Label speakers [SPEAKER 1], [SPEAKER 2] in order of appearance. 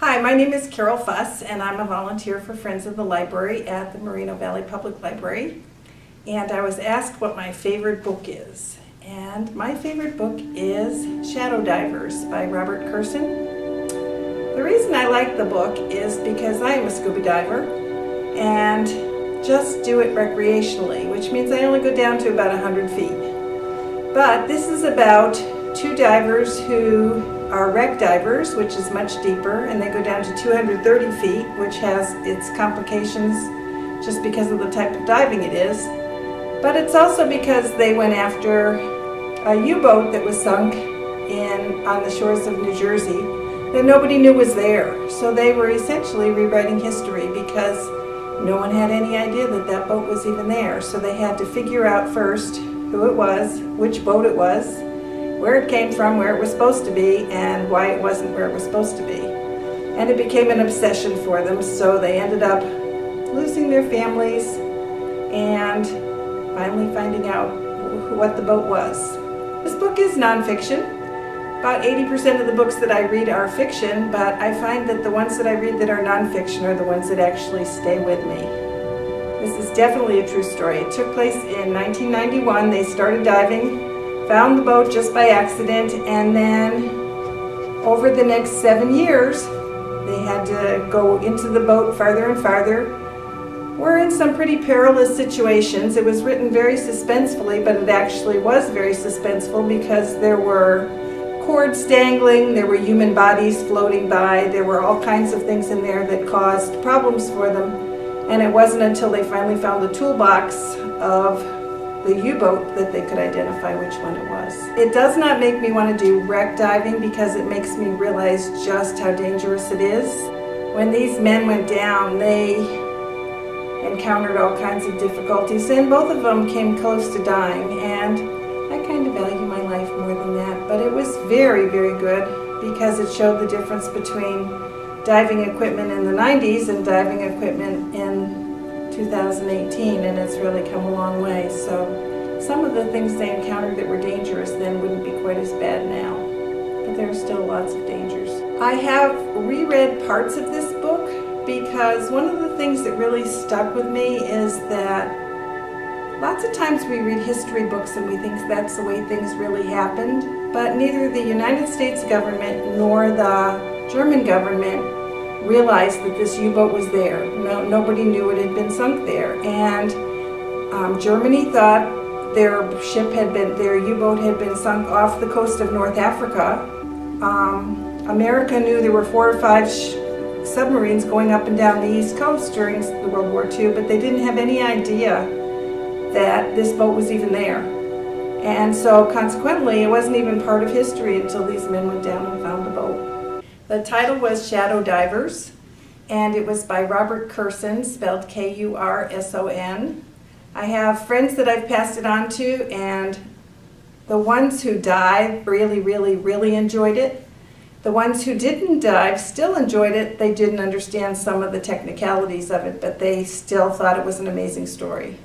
[SPEAKER 1] Hi, my name is Carol Fuss, and I'm a volunteer for Friends of the Library at the Moreno Valley Public Library. And I was asked what my favorite book is. And my favorite book is Shadow Divers by Robert Kurson. The reason I like the book is because I am a scuba diver and just do it recreationally, which means I only go down to about 100 feet. But this is about two divers who are wreck divers, which is much deeper, and they go down to 230 feet, which has its complications just because of the type of diving it is. But it's also because they went after a U-boat that was sunk on the shores of New Jersey that nobody knew was there. So they were essentially rewriting history because no one had any idea that that boat was even there. So they had to figure out first who it was, which boat it was, where it came from, where it was supposed to be, and why it wasn't where it was supposed to be. And it became an obsession for them, so they ended up losing their families and finally finding out what the boat was. This book is nonfiction. About 80% of the books that I read are fiction, but I find that the ones that I read that are nonfiction are the ones that actually stay with me. This is definitely a true story. It took place in 1991. They started diving, found the boat just by accident, and then over the next 7 years they had to go into the boat farther and farther. We're in some pretty perilous situations. It was written very suspensefully, but it actually was very suspenseful because there were cords dangling, there were human bodies floating by, there were all kinds of things in there that caused problems for them, and it wasn't until they finally found the toolbox of the U-boat that they could identify which one it was. It does not make me want to do wreck diving because it makes me realize just how dangerous it is. When these men went down, they encountered all kinds of difficulties, and both of them came close to dying, and I kind of value my life more than that. But it was very, very good because it showed the difference between diving equipment in the 90s and diving equipment in 2018, and it's really come a long way. So some of the things they encountered that were dangerous then wouldn't be quite as bad now, but there are still lots of dangers. I have reread parts of this book because one of the things that really stuck with me is that lots of times we read history books and we think that's the way things really happened, but neither the United States government nor the German government realized that this U-boat was there. Nobody knew it had been sunk there, and Germany thought their U-boat had been sunk off the coast of North Africa. America knew there were 4 or 5 submarines going up and down the East Coast during the World War II, but they didn't have any idea that this boat was even there. And so consequently, it wasn't even part of history until these men went down and found the boat. The title was Shadow Divers, and it was by Robert Kurson, spelled K-U-R-S-O-N. I have friends that I've passed it on to, and the ones who dive really, really, really enjoyed it. The ones who didn't dive still enjoyed it. They didn't understand some of the technicalities of it, but they still thought it was an amazing story.